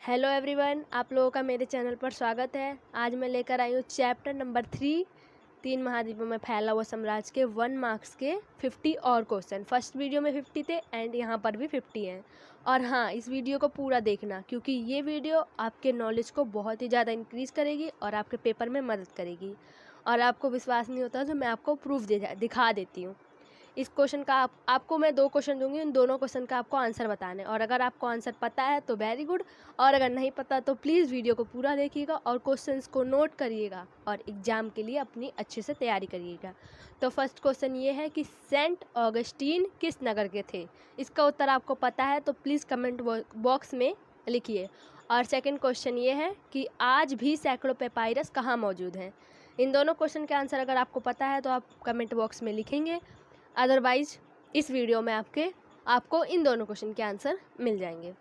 Hello everyone, आप लोगों का मेरे चैनल पर स्वागत है। आज मैं लेकर आई हूँ चैप्टर नंबर 3 तीन महाद्वीपों में फैला हुआ साम्राज्य के 1 मार्क्स के 50 और क्वेश्चन। फर्स्ट वीडियो में 50 थे एंड यहाँ पर भी 50 हैं। और हाँ, इस वीडियो को पूरा देखना क्योंकि ये वीडियो आपके नॉलेज को बहुत ही ज़्यादा इंक्रीज़ करेगी और आपके पेपर में मदद करेगी। और आपको विश्वास नहीं होता तो मैं आपको प्रूफ दिखा देती हूँ। इस क्वेश्चन का आपको मैं 2 क्वेश्चन दूंगी, उन दोनों क्वेश्चन का आपको आंसर बताना है। और अगर आपको आंसर पता है तो वेरी गुड, और अगर नहीं पता तो प्लीज़ वीडियो को पूरा देखिएगा और क्वेश्चंस को नोट करिएगा और एग्ज़ाम के लिए अपनी अच्छे से तैयारी करिएगा। तो फर्स्ट क्वेश्चन ये है कि सेंट ऑगस्टीन किस नगर के थे। इसका उत्तर आपको पता है तो प्लीज़ कमेंट बॉक्स में लिखिए। और सेकेंड क्वेश्चन ये है कि आज भी सैकड़ों पेपाइरस कहाँ मौजूद हैं। इन दोनों क्वेश्चन के आंसर अगर आपको पता है तो आप कमेंट बॉक्स में लिखेंगे, अदरवाइज इस वीडियो में आपको इन दोनों क्वेश्चन के आंसर मिल जाएंगे।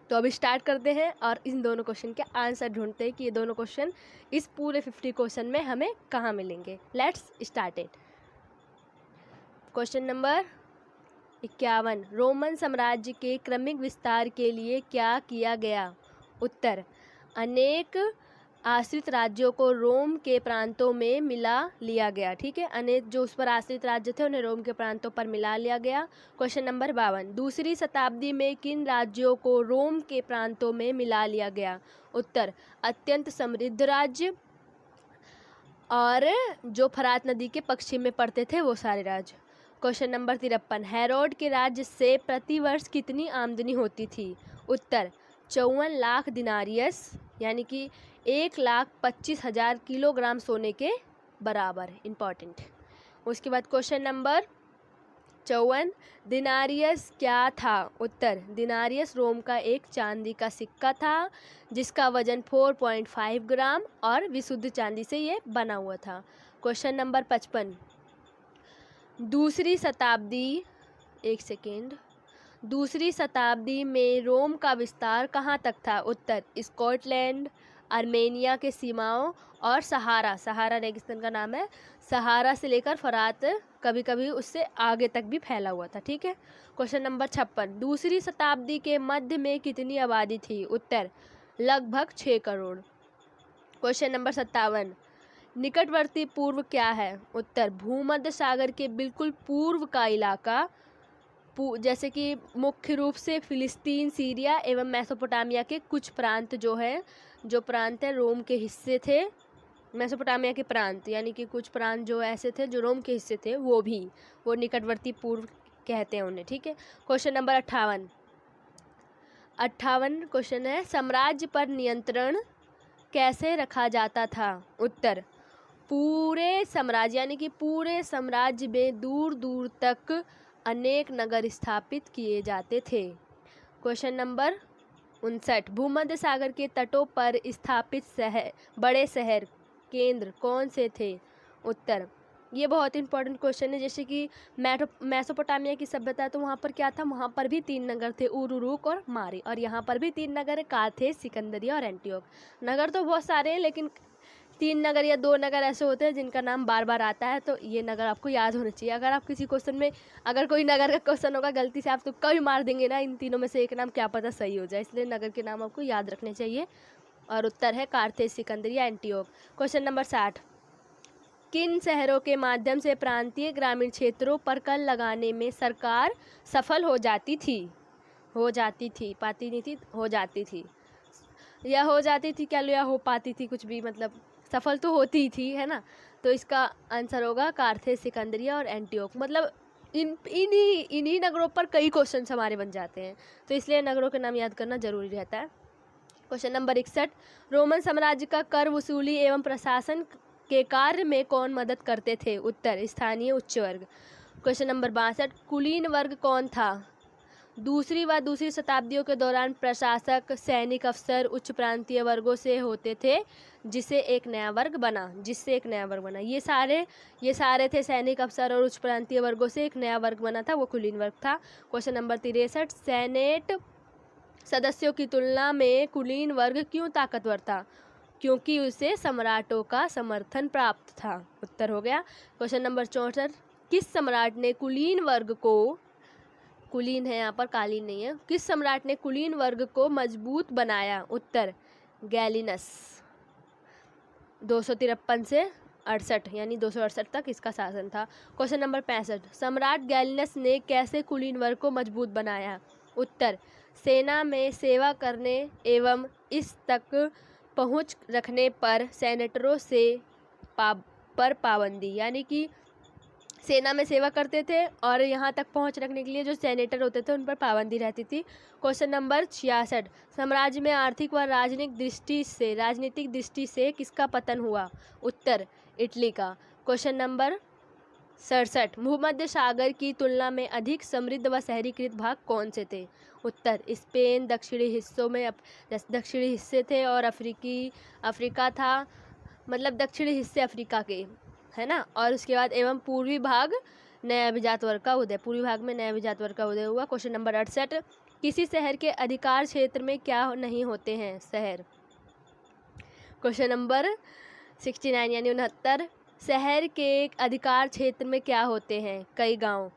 तो अभी स्टार्ट करते हैं और इन दोनों क्वेश्चन के आंसर ढूंढते हैं कि ये दोनों क्वेश्चन इस पूरे 50 क्वेश्चन में हमें कहाँ मिलेंगे। Let's start it. Question number 51, Roman साम्राज्य के क्रमिक विस्तार के लिए क्या किया गया। उत्तर, अनेक आश्रित राज्यों को रोम के प्रांतों में मिला लिया गया। ठीक है, अनेक जो उस पर आश्रित राज्य थे उन्हें रोम के प्रांतों पर मिला लिया गया। क्वेश्चन नंबर 52, दूसरी शताब्दी में किन राज्यों को रोम के प्रांतों में मिला लिया गया। उत्तर, अत्यंत समृद्ध राज्य और जो फरात नदी के पश्चिम में पड़ते थे वो सारे राज्य। क्वेश्चन नंबर 53, हेरोड के राज्य से प्रतिवर्ष कितनी आमदनी होती थी। उत्तर, 54 लाख दिनारियस यानी कि 1,25,000 किलोग्राम सोने के बराबर। इम्पॉर्टेंट। उसके बाद क्वेश्चन नंबर 54, दिनारियस क्या था। उत्तर, दिनारियस रोम का एक चांदी का सिक्का था जिसका वजन 4.5 ग्राम और विशुद्ध चांदी से ये बना हुआ था। क्वेश्चन नंबर 55, दूसरी शताब्दी में रोम का विस्तार कहाँ तक था। उत्तर, स्कॉटलैंड, आर्मेनिया के सीमाओं और सहारा रेगिस्तान का नाम है, सहारा से लेकर फरात कभी कभी उससे आगे तक भी फैला हुआ था। ठीक है। क्वेश्चन नंबर 56, दूसरी शताब्दी के मध्य में कितनी आबादी थी। उत्तर, लगभग 6 करोड़। क्वेश्चन नंबर 57, निकटवर्ती पूर्व क्या है। उत्तर, भूमध्य सागर के बिल्कुल पूर्व का इलाका, जैसे कि मुख्य रूप से फिलिस्तीन, सीरिया एवं मेसोपोटामिया के कुछ प्रांत जो प्रांत है रोम के हिस्से थे। मेसोपोटामिया के प्रांत यानी कि कुछ प्रांत जो ऐसे थे जो रोम के हिस्से थे वो निकटवर्ती पूर्व कहते हैं उन्हें। ठीक है। क्वेश्चन नंबर 58 क्वेश्चन है, साम्राज्य पर नियंत्रण कैसे रखा जाता था। उत्तर, पूरे साम्राज्य यानी कि पूरे साम्राज्य में दूर दूर तक अनेक नगर स्थापित किए जाते थे। क्वेश्चन नंबर 59, भूमध्य सागर के तटों पर स्थापित बड़े शहर केंद्र कौन से थे। उत्तर, ये बहुत इंपॉर्टेंट क्वेश्चन है। जैसे कि मेसोपोटामिया की सभ्यता, तो वहाँ पर क्या था, वहाँ पर भी 3 नगर थे, उरुरुक और मारी। और यहाँ पर भी 3 नगर है, कार्थेज, सिकंदरिया और एंटियोक। नगर तो बहुत सारे हैं लेकिन 3 नगर या 2 नगर ऐसे होते हैं जिनका नाम बार बार आता है, तो ये नगर आपको याद होना चाहिए। अगर आप किसी क्वेश्चन में अगर कोई नगर का क्वेश्चन होगा, गलती से आप तो कभी मार देंगे ना, इन तीनों में से एक नाम क्या पता सही हो जाए, इसलिए नगर के नाम आपको याद रखने चाहिए। और उत्तर है कार्थेज, सिकंदरिया, एंटियोक। क्वेश्चन नंबर 60, किन शहरों के माध्यम से प्रांतीय ग्रामीण क्षेत्रों पर कर लगाने में सरकार सफल हो जाती थी। पाती नहीं थी, हो जाती थी, या हो जाती थी क्या लो, या हो पाती थी, कुछ भी, मतलब सफल तो होती थी, है ना। तो इसका आंसर होगा कार्थेज, सिकंदरिया और एंटियोक। मतलब इन्हीं नगरों पर कई क्वेश्चन हमारे बन जाते हैं, तो इसलिए नगरों के नाम याद करना जरूरी रहता है। क्वेश्चन नंबर 61, रोमन साम्राज्य का कर वसूली एवं प्रशासन के कार्य में कौन मदद करते थे। उत्तर, स्थानीय उच्च वर्ग। क्वेश्चन नंबर 62, कुलीन वर्ग कौन था। दूसरी शताब्दियों के दौरान प्रशासक, सैनिक अफसर उच्च प्रांतीय वर्गों से होते थे जिससे एक नया वर्ग बना। ये सारे थे सैनिक अफसर और उच्च प्रांतीय वर्गों से एक नया वर्ग बना था, वो कुलीन वर्ग था। क्वेश्चन नंबर 63, सेनेट सदस्यों की तुलना में कुलीन वर्ग क्यों ताकतवर था। क्योंकि उसे सम्राटों का समर्थन प्राप्त था। उत्तर हो गया। क्वेश्चन नंबर 64, किस सम्राट ने कुलीन वर्ग को कुलीन है यहाँ पर, कालीन नहीं है। किस सम्राट ने कुलीन वर्ग को मजबूत बनाया? उत्तर गैलिनस। 253 से 68 यानी 268 तक इसका शासन था। क्वेश्चन नंबर 65, सम्राट गैलिनस ने कैसे कुलीन वर्ग को मजबूत बनाया? उत्तर सेना में सेवा करने एवं इस तक पहुंच रखने पर सेनेटरों से पाबंदी, यानी कि सेना में सेवा करते थे और यहाँ तक पहुँच रखने के लिए जो सेनेटर होते थे उन पर पाबंदी रहती थी। क्वेश्चन नंबर 66, साम्राज्य में आर्थिक व राजनीतिक दृष्टि से किसका पतन हुआ? उत्तर इटली का। क्वेश्चन नंबर 67, भूमध्य सागर की तुलना में अधिक समृद्ध व शहरीकृत भाग कौन से थे? उत्तर स्पेन, दक्षिणी हिस्से थे और अफ्रीका था, मतलब दक्षिणी हिस्से अफ्रीका के, है ना। और उसके बाद एवं पूर्वी भाग नया अभिजात वर्ग का उदय, पूर्वी भाग में नया अभिजात वर्ग का उदय हुआ। क्वेश्चन नंबर 68, किसी शहर के अधिकार क्षेत्र में क्या नहीं होते हैं? शहर। क्वेश्चन नंबर 69 यानी 69, शहर के अधिकार क्षेत्र में क्या होते हैं? कई गांव।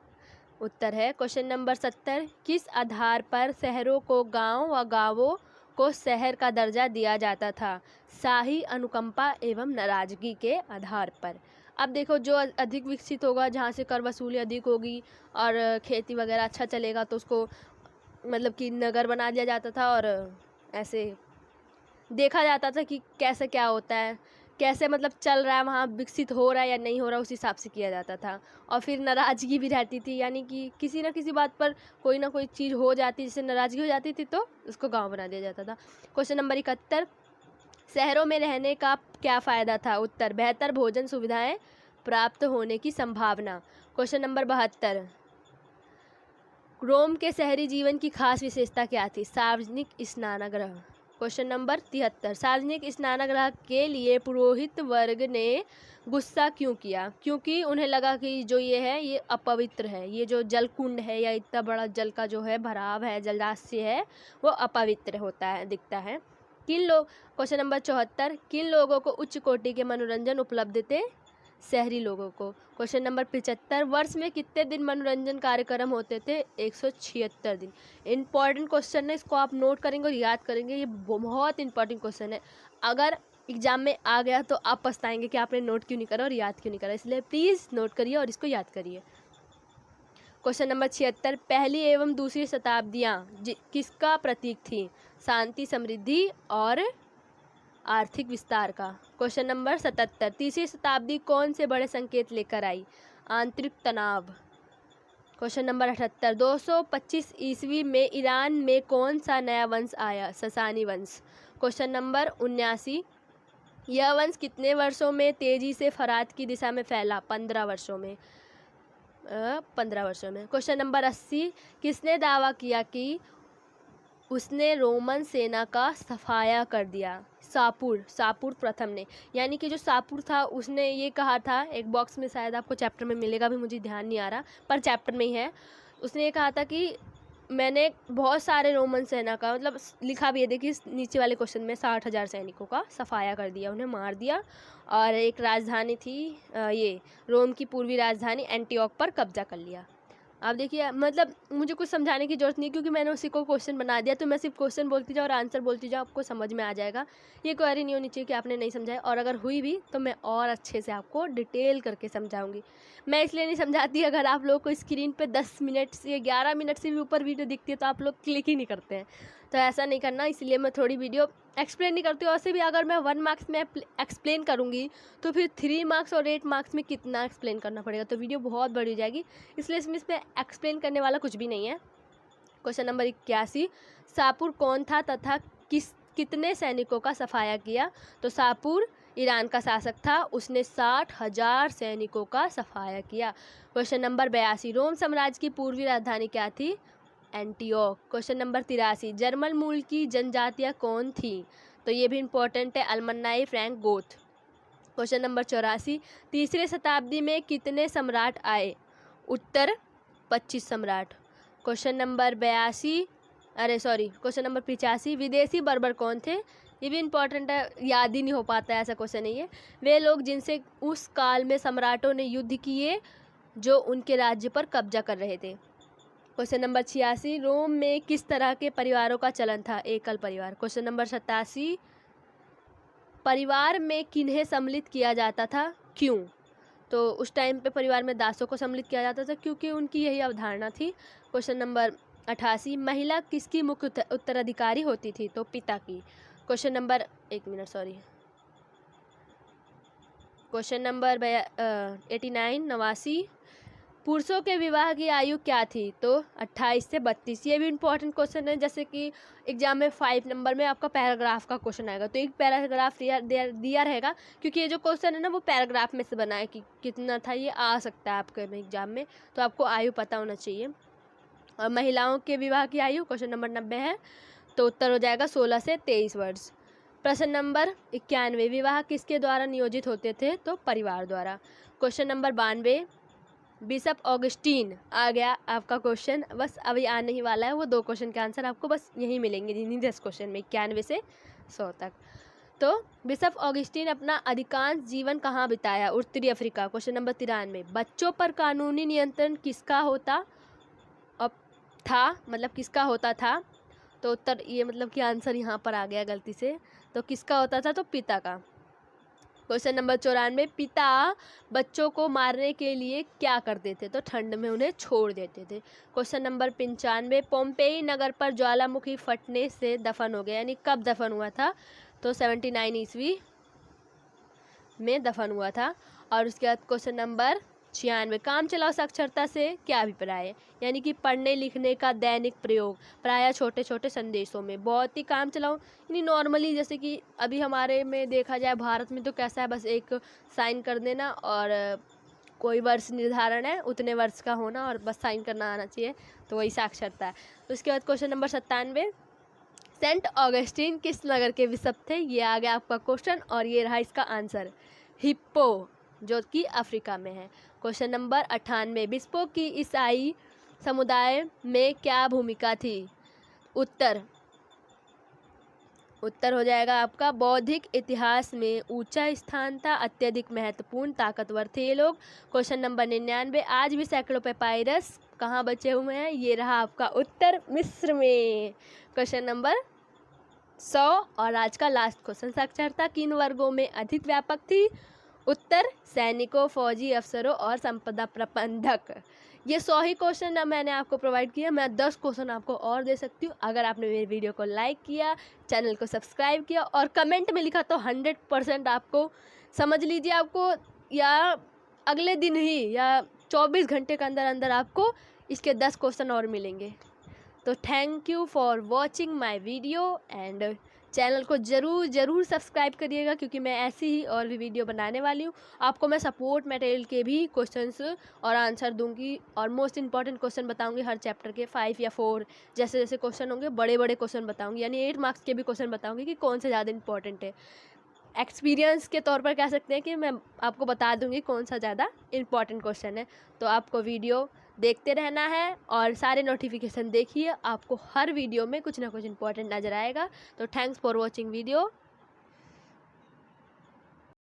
उत्तर है क्वेश्चन नंबर 70, किस आधार पर शहरों को गांव व गांवों को शहर का दर्जा दिया जाता था? शाही अनुकंपा एवं नाराजगी के आधार पर। अब देखो, जो अधिक विकसित होगा, जहाँ से कर वसूली अधिक होगी और खेती वगैरह अच्छा चलेगा, तो उसको मतलब कि नगर बना दिया जाता था और ऐसे देखा जाता था कि कैसे क्या होता है, कैसे मतलब चल रहा है वहाँ, विकसित हो रहा है या नहीं हो रहा, उस हिसाब से किया जाता था। और फिर नाराज़गी भी रहती थी, यानी कि किसी न किसी बात पर कोई ना कोई चीज़ हो जाती, जिससे नाराज़गी हो जाती थी तो उसको गांव बना दिया जाता था। क्वेश्चन नंबर 71, शहरों में रहने का क्या फ़ायदा था? उत्तर बेहतर भोजन सुविधाएं प्राप्त होने की संभावना। क्वेश्चन नंबर 72, रोम के शहरी जीवन की खास विशेषता क्या थी? सार्वजनिक स्नानगृह। क्वेश्चन नंबर 73, सार्वजनिक स्नानगृह के लिए पुरोहित वर्ग ने गुस्सा क्यों किया? क्योंकि उन्हें लगा कि जो ये है ये अपवित्र है, ये जो जल कुंड है या इतना बड़ा जल का जो है भराव है, जलाशय है, वो अपवित्र होता है, दिखता है। क्वेश्चन नंबर 74, किन लोगों को उच्च कोटि के मनोरंजन उपलब्ध थे? शहरी लोगों को। क्वेश्चन नंबर 75, वर्ष में कितने दिन मनोरंजन कार्यक्रम होते थे? 176 दिन। इंपॉर्टेंट क्वेश्चन है, इसको आप नोट करेंगे और याद करेंगे, ये बहुत इंपॉर्टेंट क्वेश्चन है। अगर एग्जाम में आ गया तो आप पछताएंगे कि आपने नोट क्यों नहीं करा और याद क्यों नहीं करा, इसलिए प्लीज़ नोट करिए और इसको याद करिए। क्वेश्चन नंबर 76, पहली एवं दूसरी शताब्दियाँ किसका प्रतीक थी? शांति, समृद्धि और आर्थिक विस्तार का। क्वेश्चन नंबर 77, तीसरी शताब्दी कौन से बड़े संकेत लेकर आई? आंतरिक तनाव। क्वेश्चन नंबर 78, 225 ईस्वी में ईरान में कौन सा नया वंश आया? ससानी वंश। क्वेश्चन नंबर 79, यह वंश कितने वर्षों में तेजी से फरात की दिशा में फैला? 15 वर्षों में। 15 वर्षों में। क्वेश्चन नंबर 80, किसने दावा किया कि उसने रोमन सेना का सफाया कर दिया? सापुर प्रथम ने, यानी कि जो सापुर था उसने ये कहा था, एक बॉक्स में शायद आपको चैप्टर में मिलेगा भी, मुझे ध्यान नहीं आ रहा, पर चैप्टर में ही है। उसने ये कहा था कि मैंने बहुत सारे रोमन सेना का, मतलब लिखा भी है, देखिए नीचे वाले क्वेश्चन में, 60,000 सैनिकों का सफाया कर दिया, उन्हें मार दिया और एक राजधानी थी ये रोम की पूर्वी राजधानी एंटियोक पर कब्जा कर लिया। अब देखिए, मतलब मुझे कुछ समझाने की जरूरत नहीं, क्योंकि मैंने उसी को क्वेश्चन बना दिया, तो मैं सिर्फ क्वेश्चन बोलती जाऊँ और आंसर बोलती जाऊँ, आपको समझ में आ जाएगा। ये क्वेरी नहीं होनी चाहिए कि आपने नहीं समझाया, और अगर हुई भी तो मैं और अच्छे से आपको डिटेल करके समझाऊंगी। मैं इसलिए नहीं समझाती, अगर आप लोग को स्क्रीन पे 10 मिनट से 11 मिनट से भी ऊपर वीडियो दिखती है तो आप लोग क्लिक ही नहीं करते हैं, तो ऐसा नहीं करना, इसलिए मैं थोड़ी वीडियो एक्सप्लेन नहीं करती हूँ। वैसे भी अगर मैं 1 मार्क्स में एक्सप्लेन करूँगी तो फिर 3 मार्क्स और 8 मार्क्स में कितना एक्सप्लेन करना पड़ेगा, तो वीडियो बहुत बड़ी हो जाएगी, इसलिए इसमें एक्सप्लेन करने वाला कुछ भी नहीं है। क्वेश्चन नंबर 81, सापुर कौन था तथा कितने सैनिकों का सफाया किया? तो सापुर ईरान का शासक था, उसने 60,000 सैनिकों का सफाया किया। क्वेश्चन नंबर 82, रोम साम्राज्य की पूर्वी राजधानी क्या थी? एंटियोक। क्वेश्चन नंबर 83, जर्मन मूल की जनजातियाँ कौन थी? तो ये भी इंपॉर्टेंट है, अल्मनाई, फ्रैंक, गोथ। क्वेश्चन नंबर 84, तीसरे शताब्दी में कितने सम्राट आए? उत्तर 25 सम्राट। क्वेश्चन नंबर 85, विदेशी बर्बर कौन थे? ये भी इंपॉर्टेंट है, याद ही नहीं हो पाता है, ऐसा क्वेश्चन नहीं है। वे लोग जिनसे उस काल में सम्राटों ने युद्ध किए, जो उनके राज्य पर कब्जा कर रहे थे। क्वेश्चन नंबर 86, रोम में किस तरह के परिवारों का चलन था? एकल परिवार। क्वेश्चन नंबर 87, परिवार में किन्हें सम्मिलित किया जाता था, क्यों? तो उस टाइम पे परिवार में दासों को सम्मिलित किया जाता था क्योंकि उनकी यही अवधारणा थी। क्वेश्चन नंबर 88, महिला किसकी मुख्य उत्तराधिकारी होती थी? तो पिता की। क्वेश्चन नंबर 89, 89, पुरुषों के विवाह की आयु क्या थी? तो 28 से 32। ये भी इंपॉर्टेंट क्वेश्चन है, जैसे कि एग्जाम में 5 नंबर में आपका पैराग्राफ का क्वेश्चन आएगा, तो एक पैराग्राफ दिया रहेगा, क्योंकि ये जो क्वेश्चन है ना वो पैराग्राफ में से बना है कि कितना था, ये आ सकता है आपके एग्जाम में, तो आपको आयु पता होना चाहिए। और महिलाओं के विवाह की आयु क्वेश्चन नंबर 90 है, तो उत्तर हो जाएगा 16 से 23 वर्ष। प्रश्न नंबर 91, विवाह किसके द्वारा नियोजित होते थे? तो परिवार द्वारा। क्वेश्चन नंबर 92, बिशप ऑगस्टीन आ गया आपका क्वेश्चन, बस अभी आने ही वाला है, वो 2 क्वेश्चन के आंसर आपको बस यहीं मिलेंगे इन्हीं 10 क्वेश्चन में, 91 से 100 तक। तो बिशप ऑगस्टीन अपना अधिकांश जीवन कहाँ बिताया? उत्तरी अफ्रीका। क्वेश्चन नंबर 93, बच्चों पर कानूनी नियंत्रण किसका होता था, मतलब किसका होता था? तो उत्तर ये मतलब कि आंसर यहाँ पर आ गया गलती से, तो किसका होता था? तो पिता का। क्वेश्चन नंबर 94, पिता बच्चों को मारने के लिए क्या करते थे? तो ठंड में उन्हें छोड़ देते थे। क्वेश्चन नंबर 95, पोम्पेई नगर पर ज्वालामुखी फटने से दफन हो गया, यानी कब दफन हुआ था? तो 79 ईस्वी में दफन हुआ था। और उसके बाद क्वेश्चन नंबर 96, काम चलाओ साक्षरता से क्या अभिप्राय है? यानी कि पढ़ने लिखने का दैनिक प्रयोग प्रायः छोटे छोटे संदेशों में। बहुत ही काम चलाओ यानी नॉर्मली, जैसे कि अभी हमारे में देखा जाए भारत में तो कैसा है, बस एक साइन कर देना और कोई वर्ष निर्धारण है, उतने वर्ष का होना और बस साइन करना आना चाहिए, तो वही साक्षरता है। उसके बाद क्वेश्चन नंबर 97, सेंट ऑगस्टीन किस नगर के बिशप थे? ये आ गया आपका क्वेश्चन और ये रहा इसका आंसर, हिप्पो, जो कि अफ्रीका में है। क्वेश्चन नंबर 98, बिशपों की ईसाई समुदाय में क्या भूमिका थी? उत्तर हो जाएगा आपका बौद्धिक इतिहास में ऊंचा स्थान था, अत्यधिक महत्वपूर्ण, ताकतवर थे ये लोग। क्वेश्चन नंबर 99, आज भी सैकड़ों पेपायरस कहाँ बचे हुए हैं? ये रहा आपका उत्तर, मिस्र में। क्वेश्चन नंबर 100 और आज का लास्ट क्वेश्चन, साक्षरता किन वर्गों में अधिक व्यापक थी? उत्तर सैनिकों, फौजी अफसरों और संपदा प्रबंधक। ये 100 ही क्वेश्चन मैंने आपको प्रोवाइड किया, मैं 10 क्वेश्चन आपको और दे सकती हूँ अगर आपने मेरी वीडियो को लाइक किया, चैनल को सब्सक्राइब किया और कमेंट में लिखा, तो 100% आपको समझ लीजिए, आपको या अगले दिन ही या 24 घंटे के अंदर अंदर आपको इसके 10 क्वेश्चन और मिलेंगे। तो thank you for watching my video and channel को ज़रूर सब्सक्राइब करिएगा, क्योंकि मैं ऐसी ही और भी वीडियो बनाने वाली हूँ। आपको मैं सपोर्ट मटेरियल के भी क्वेश्चंस और आंसर दूंगी और मोस्ट इंपॉर्टेंट क्वेश्चन बताऊंगी हर चैप्टर के, 5 या 4 जैसे जैसे क्वेश्चन होंगे, बड़े क्वेश्चन बताऊंगी, यानी 8 मार्क्स के भी क्वेश्चन बताऊंगी कि कौन से ज़्यादा इंपॉर्टेंट है। एक्सपीरियंस के तौर पर कह सकते हैं कि मैं आपको बता दूंगी कौन सा ज़्यादा इंपॉर्टेंट क्वेश्चन है। तो आपको वीडियो देखते रहना है और सारे नोटिफिकेशन देखिए, आपको हर वीडियो में कुछ ना कुछ इंपॉर्टेंट नज़र आएगा। तो थैंक्स फॉर वॉचिंग वीडियो।